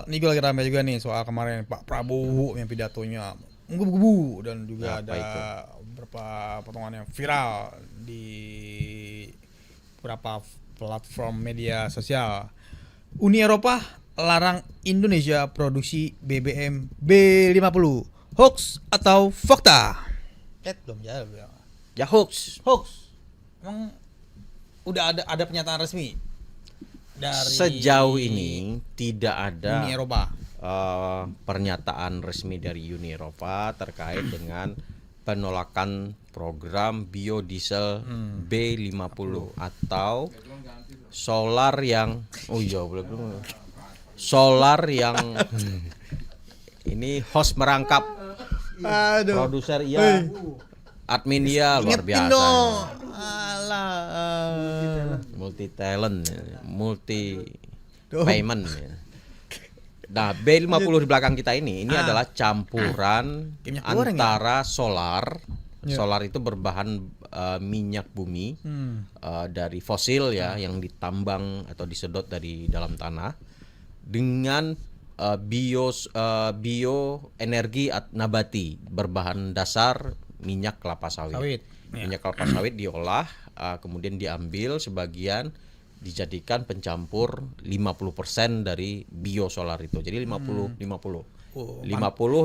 ini gue lagi rame juga nih soal kemarin Pak Prabowo yang pidatonya menggebu-gebu dan juga Apa ada itu? beberapa potongan yang viral di beberapa platform media sosial. Uni Eropa larang Indonesia produksi BBM B50. Hoax atau fakta? Belum jawab ya. Ya hoax. Hoax. Emang udah ada pernyataan resmi dari Sejauh ini tidak Uni ada Eropa. pernyataan resmi dari Uni Eropa terkait dengan penolakan program biodiesel B50 atau solar yang belum solar yang ini host merangkap produser iya, admin iya, luar Ingetin biasa. dong. Alah. Multi talent, multi Tuh. payment. Nah, B50 di belakang kita ini adalah campuran Minyak goreng antara solar. Ya. Solar itu berbahan minyak bumi dari fosil ya, yang ditambang atau disedot dari dalam tanah dengan bioenergi nabati berbahan dasar minyak kelapa sawit. Ya. Minyak kelapa sawit diolah, kemudian diambil sebagian dijadikan pencampur 50% dari biosolar itu. Jadi 50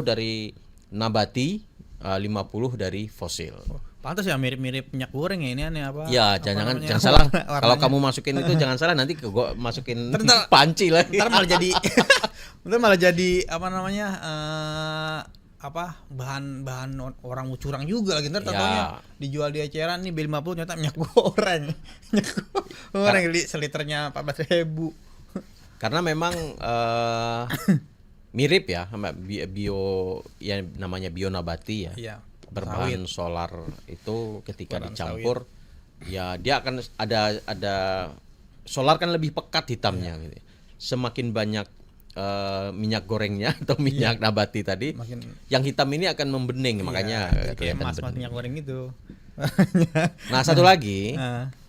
dari nabati, 50 dari fosil. Pantas ya mirip-mirip minyak goreng ya, ini aneh apa? Ya, apa jangan namanya? salah. Warnanya. Kalau kamu masukin itu jangan salah, nanti gua masukin Ntar- panci lagi. Ntar malah jadi ntar malah jadi apa namanya? Bahan orang mau curang juga lagi, ntar Ya. tatonya dijual di eceran nih B50 ternyata minyak goreng. Minyak goreng seliternya 14.000. Karena memang mirip ya sama bio yang namanya bionabati ya. Iya. Berbahan solar itu ketika Berbahan dicampur ya dia akan ada solar kan lebih pekat hitamnya gitu. Semakin banyak minyak gorengnya atau minyak nabati tadi, yang hitam ini akan membening, makanya kayak kelihatan mas bening. minyak goreng itu. Nah, satu lagi,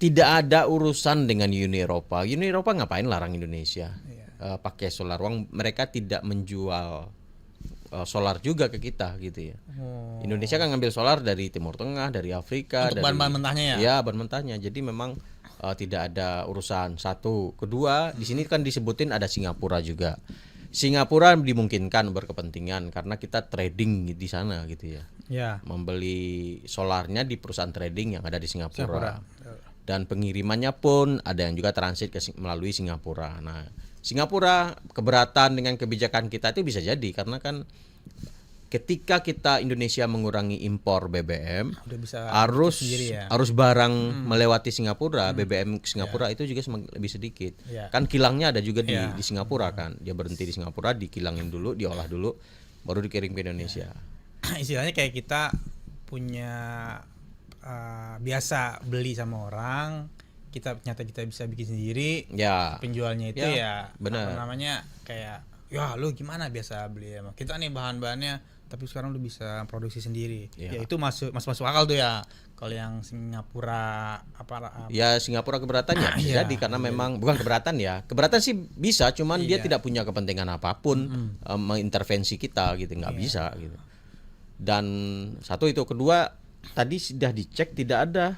tidak ada urusan dengan Uni Eropa. Uni Eropa ngapain larang Indonesia pakai solar? Wong mereka tidak menjual solar juga ke kita gitu ya. Indonesia kan ngambil solar dari Timur Tengah, dari Afrika, Untuk dari bahan-bahan mentahnya ya? Iya, bahan mentahnya. Jadi memang tidak ada urusan. Satu, kedua, di sini kan disebutin ada Singapura juga. Singapura dimungkinkan berkepentingan karena kita trading di sana gitu ya. Ya. Membeli solarnya di perusahaan trading yang ada di Singapura. Dan pengirimannya pun ada yang juga transit melalui Singapura. Nah, Singapura keberatan dengan kebijakan kita itu bisa jadi karena kan ketika kita Indonesia mengurangi impor BBM, harus barang melewati Singapura, BBM Singapura itu juga lebih sedikit. Kan kilangnya ada juga di Singapura kan. Dia berhenti di Singapura, dikilangin dulu, diolah dulu, baru dikirim ke Indonesia. Istilahnya kayak kita punya biasa beli sama orang, ternyata kita bisa bikin sendiri. Ya. Penjualnya itu benar. apa namanya kayak ya lu gimana biasa beli sama kita nih bahan-bahannya, tapi sekarang lu bisa produksi sendiri. Ya itu masuk akal tuh ya. Kalau yang Singapura ya Singapura keberatan ya bisa jadi karena memang bukan keberatan ya. Keberatan sih bisa, cuman dia tidak punya kepentingan apapun mengintervensi kita gitu, nggak bisa gitu. Dan satu itu, kedua tadi sudah dicek tidak ada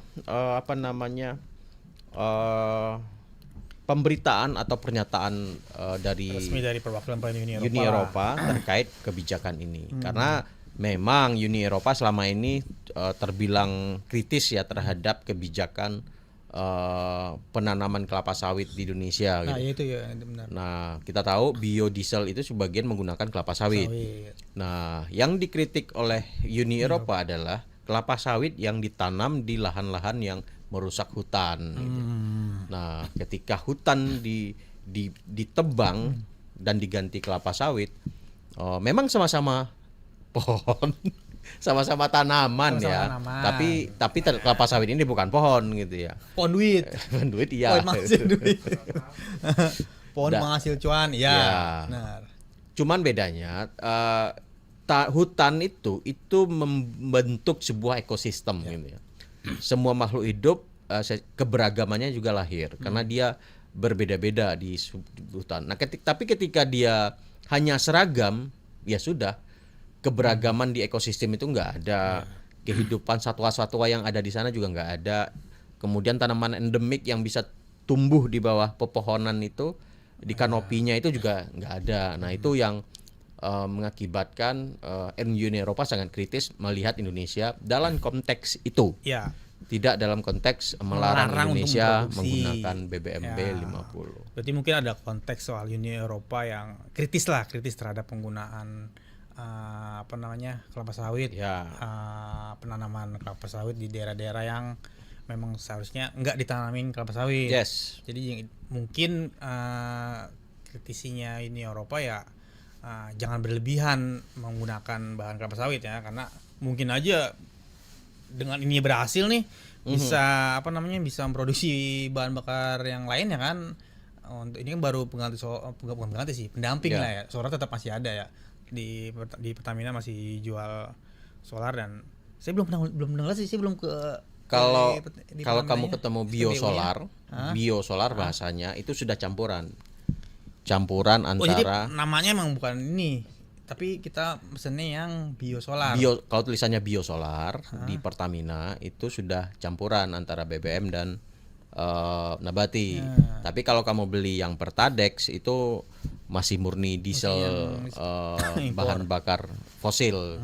pemberitaan atau pernyataan dari resmi dari perwakilan Uni Eropa terkait kebijakan ini. Karena memang Uni Eropa selama ini terbilang kritis ya terhadap kebijakan penanaman kelapa sawit di Indonesia. Nah, gitu. itu ya benar. Nah, kita tahu biodiesel itu sebagian menggunakan kelapa sawit. Nah, yang dikritik oleh Uni Eropa adalah kelapa sawit yang ditanam di lahan-lahan yang merusak hutan. Gitu. Nah, ketika hutan ditebang dan diganti kelapa sawit, memang sama-sama pohon, sama-sama tanaman ya. Tapi kelapa sawit ini bukan pohon gitu ya. Pohon duit. Pohon duit iya. Pohon menghasil duit. Pohon menghasil cuan ya. Benar. Cuman bedanya hutan itu membentuk sebuah ekosistem gitu ya. Semua makhluk hidup keberagamannya juga lahir karena dia berbeda-beda di hutan. Nah, tapi ketika dia hanya seragam, ya sudah, keberagaman di ekosistem itu nggak ada, kehidupan satwa-satwa yang ada di sana juga nggak ada, kemudian tanaman endemik yang bisa tumbuh di bawah pepohonan itu, di kanopinya itu juga nggak ada. Nah itu yang mengakibatkan Uni Eropa sangat kritis melihat Indonesia dalam konteks itu. Ya. Tidak dalam konteks melarang Indonesia menggunakan BBM B50. Berarti mungkin ada konteks soal Uni Eropa yang kritis terhadap penggunaan kelapa sawit, penanaman kelapa sawit di daerah-daerah yang memang seharusnya nggak ditanamin kelapa sawit. Yes. Jadi mungkin kritisinya Uni Eropa ya jangan berlebihan menggunakan bahan kelapa sawit ya, karena mungkin aja dengan ini berhasil nih bisa bisa memproduksi bahan bakar yang lain ya kan. Untuk ini kan baru bukan pengganti sih, pendamping lah ya. Solar tetap masih ada ya di Pertamina, masih jual solar. Dan saya belum dengar sih, saya belum ke kalau kamu ketemu biosolar bahasanya itu sudah campuran antara. Jadi namanya emang bukan ini, tapi kita mesennya yang biosolar. Kalau tulisannya biosolar di Pertamina itu sudah campuran antara BBM dan nabati. Tapi kalau kamu beli yang Pertadex itu masih murni diesel, bahan bakar fosil.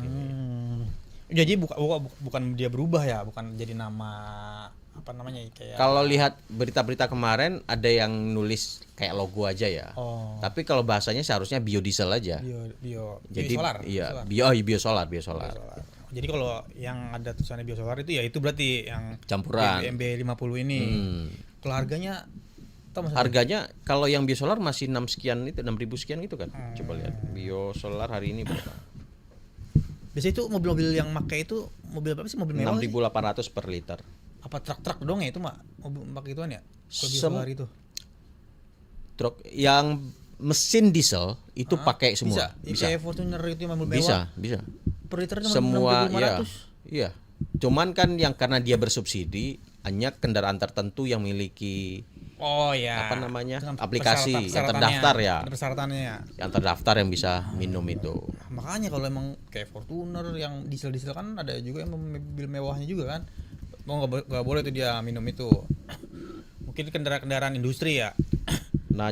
Jadi bukan dia berubah ya, bukan jadi nama kayak. Kalau lihat berita-berita kemarin ada yang nulis kayak logo aja ya. Tapi kalau bahasanya seharusnya biodiesel aja. Jadi biosolar. Jadi kalau yang ada tulisannya biosolar itu ya itu berarti yang campuran MB50 ini. Kalau harganya harganya kalau yang biosolar masih 6 sekian itu, 6.000 sekian gitu kan. Coba lihat biosolar hari ini berapa. Biasanya itu mobil-mobil yang pakai itu mobil apa sih, mobil mewah? 6.800 per liter. Apa truk dong ya itu mak mobil pakai ituan ya? Biosolar itu. Truk yang mesin diesel itu pakai semua. Bisa. Kayak Fortuner itu yang mobil mewah. Bisa. Per liter semua iya. Cuman kan yang karena dia bersubsidi hanya kendaraan tertentu yang memiliki aplikasi yang terdaftar ya. Persyaratannya ya. Yang terdaftar yang bisa minum itu. Makanya kalau emang kayak Fortuner yang diesel kan ada juga yang mobil mewahnya juga kan. Mau nggak boleh tuh dia minum itu. Mungkin kendaraan industri ya. Nah,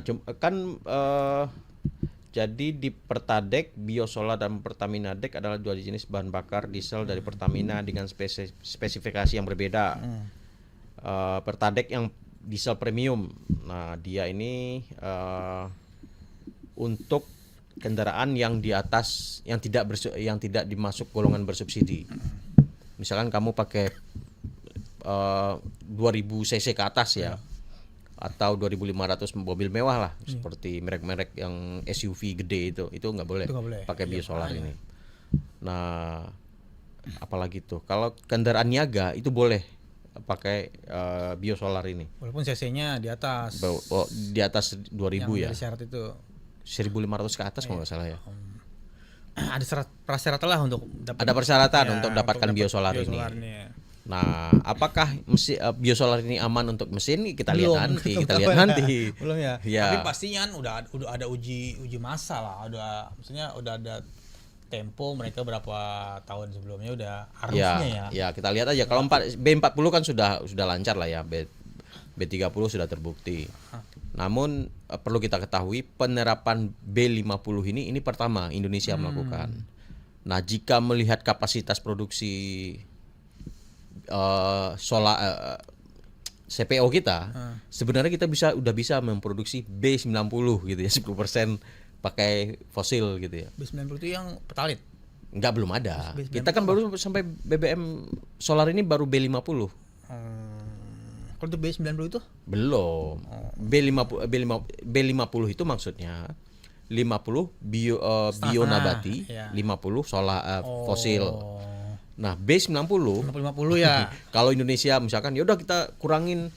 jadi di Pertadek, Biosolar dan Pertamina Dek adalah dua jenis bahan bakar diesel dari Pertamina dengan spesifikasi yang berbeda. Pertadek yang diesel premium. Nah, dia ini untuk kendaraan yang di atas yang tidak dimasuk golongan bersubsidi. Misalkan kamu pakai 2000 cc ke atas ya. Atau 2.500 mobil mewah lah, seperti merek-merek yang SUV gede itu nggak boleh pakai biosolar ini. Nah, apalagi tuh kalau kendaraan niaga itu boleh pakai biosolar ini. Walaupun cc-nya di atas. Di atas 2.000 ya. Syarat itu 1.500 ke atas kalau nggak salah ya. Ada prasyarat lah untuk ada persyaratan untuk dapatkan biosolar ini. Nah, apakah biosolar ini aman untuk mesin? Kita lihat nanti. Belum ya. Tapi pastinya udah ada uji massa lah. Maksudnya udah ada tempo mereka berapa tahun sebelumnya udah harusnya ya. Ya, kita lihat aja. Kalau B40 kan sudah lancar lah ya. B30 sudah terbukti. Namun perlu kita ketahui penerapan B50 ini pertama Indonesia melakukan. Nah, jika melihat kapasitas produksi CPO kita, sebenarnya kita udah bisa memproduksi B90 gitu ya, 10% pakai fosil gitu ya. B90 itu yang petalit? Enggak, belum ada. Kita kan baru sampai BBM solar ini baru B50. Kalau itu B90 itu? Belum. B50 itu maksudnya 50 bio nabati, 50 solar fosil. Nah, B90 ya. Kalau Indonesia misalkan ya udah kita kurangin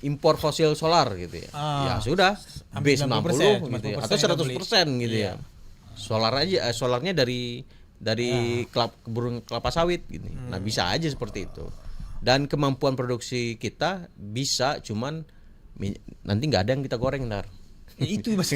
impor fosil solar gitu ya. Ya sudah B90 gitu ya, atau 100% gitu ya. Solarnya dari kebun kelapa sawit gitu. Nah, bisa aja seperti itu. Dan kemampuan produksi kita bisa, cuman nanti nggak ada yang kita goreng ntar. Itu Mas.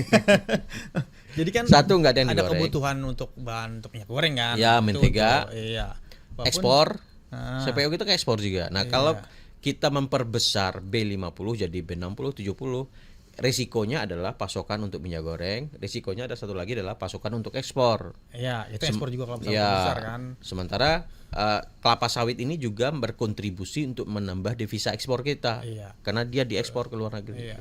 Jadi kan Satu nggak ada yang ada digoreng. kebutuhan untuk bahan untuk minyak goreng kan. Ya, Itu mentega. iya. Walaupun- Ekspor. Ah, CPO kita ke ekspor juga. Nah, Iya. kalau kita memperbesar B50 jadi B60, 70, risikonya adalah pasokan untuk minyak goreng, risikonya ada satu lagi adalah pasokan untuk ekspor. Iya, itu ekspor juga kelapa sawit Ya, besar kan. sementara kelapa sawit ini juga berkontribusi untuk menambah devisa ekspor kita. Iya. Karena dia diekspor ke luar negeri. Iya.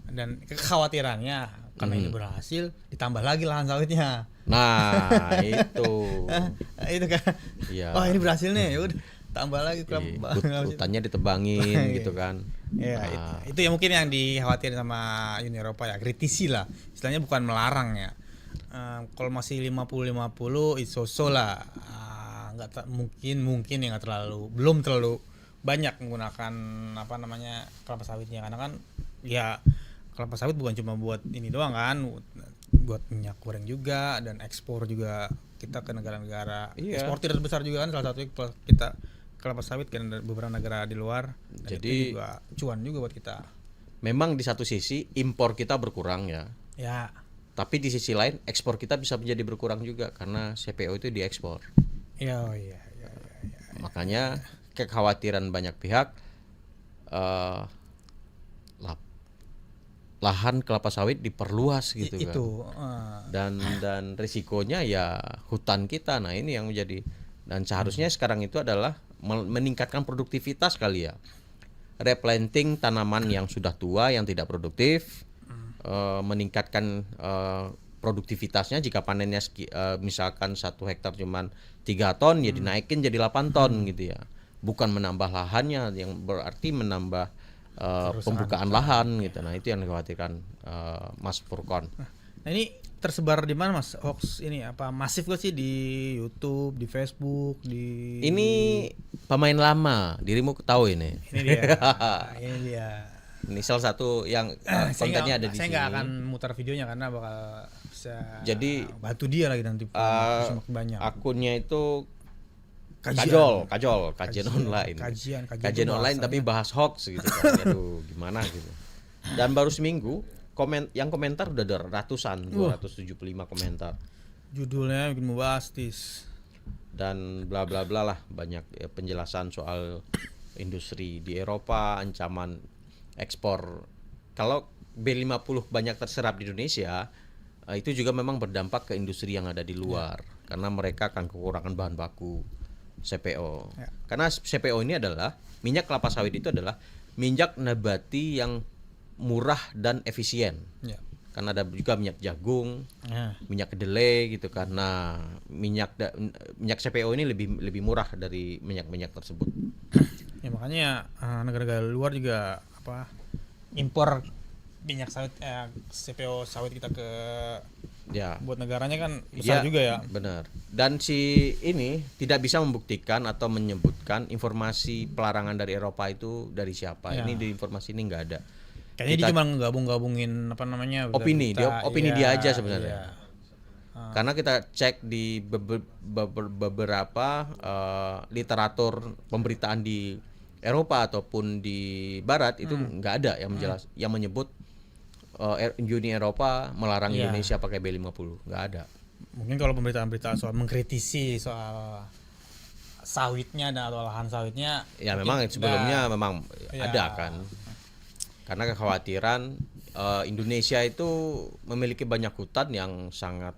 Dan kekhawatirannya karena ini berhasil ditambah lagi lahan sawitnya. Nah, itu. Itu kan. Iya. Wah, ini berhasil nih. Ya udah tambah lagi kelapa. Hutannya ditebangin gitu kan. Ya, Nah, itu yang mungkin yang dikhawatirin sama Uni Eropa ya, kritisi lah. Istilahnya bukan melarang ya. Kalau masih 50-50 it's so lah. Mungkin ya nggak terlalu, belum terlalu banyak menggunakan apa namanya kelapa sawitnya, karena kan ya kelapa sawit bukan cuma buat ini doang kan, buat minyak goreng juga dan ekspor juga kita ke negara-negara Iya. eksportir terbesar juga kan, salah satunya kita kelapa sawit kan beberapa negara di luar. Dan Jadi- itu juga cuan juga buat kita. memang di satu sisi impor kita berkurang ya. Ya, Tapi di sisi lain ekspor kita bisa menjadi berkurang juga karena CPO itu diekspor. iya, iya. Makanya kekhawatiran banyak pihak lahan kelapa sawit diperluas gitu kan. Itu. Dan risikonya ya hutan kita. Nah, ini yang menjadi, dan seharusnya sekarang itu adalah meningkatkan produktivitas kali ya. Replanting tanaman yang sudah tua yang tidak produktif, meningkatkan produktivitasnya. Jika panennya misalkan 1 hektar cuman 3 ton ya dinaikin jadi 8 ton gitu ya. Bukan menambah lahannya yang berarti menambah pembukaan lahan gitu. Nah, itu yang dikhawatirkan Mas Furkon. Nah, ini tersebar di mana Mas hoax ini, apa masif gak sih di YouTube, di Facebook, di Ini pemain lama, dirimu tahu ini. Ini dia. Ini dia. Ini salah satu yang kontennya ada di Saya sini. nggak akan mutar videonya karena bakal bisa Jadi, bantu dia lagi nanti semakin banyak. Akunnya itu Kajian. kajian online. Kajian Kajian online tapi bahas hoax gitu kan. Aduh, gimana gitu. Dan baru seminggu yang komentar udah ada ratusan, 275 komentar. Judulnya bikin membastis. Dan bla bla bla lah, banyak penjelasan soal industri di Eropa, ancaman ekspor. Kalau B50 banyak terserap di Indonesia, itu juga memang berdampak ke industri yang ada di luar, karena mereka akan kekurangan bahan baku CPO. Ya. Karena CPO ini adalah minyak kelapa sawit, itu adalah minyak nabati yang murah dan efisien. Ya. Karena ada juga minyak jagung, Nah, minyak kedelai gitu kan. Nah, minyak CPO ini lebih murah dari minyak-minyak tersebut. ya makanya negara-negara luar juga apa impor minyak sawit CPO sawit kita ke Ya. buat negaranya kan besar juga ya. Benar. Dan si ini tidak bisa membuktikan atau menyebutkan informasi pelarangan dari Eropa itu dari siapa. Ya. Ini di informasi ini nggak ada. Kayaknya dia cuma gabung-gabungin apa namanya Opini, berita, opini dia aja sebenarnya. iya. Karena kita cek di beberapa literatur pemberitaan di Eropa ataupun di Barat itu nggak ada yang yang menyebut Uni Eropa melarang Iya. Indonesia pakai B50, nggak ada. Mungkin kalau pemberitaan-pemberitaan soal mengkritisi soal sawitnya dan atau lahan sawitnya Ya mungkin memang sebelumnya nggak- memang Ya. ada kan. Karena kekhawatiran Indonesia itu memiliki banyak hutan yang sangat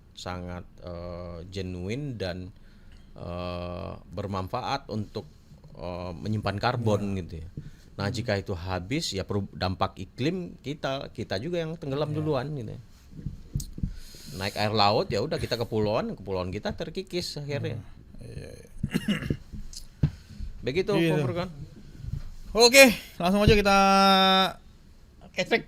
genuine dan bermanfaat untuk menyimpan karbon gitu ya. Nah, jika itu habis ya dampak iklim kita juga yang tenggelam duluan gitu ya. Naik air laut ya udah kita kepulauan kita terkikis akhirnya. Begitu Iya. Pak Furqan. Oke, langsung aja kita cashback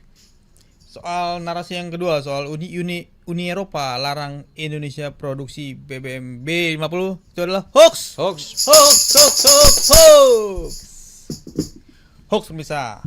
soal narasi yang kedua, soal Uni Eropa larang Indonesia produksi BBM B50. Itu adalah hoax. Hoax. Hoax. Hoax pemirsa.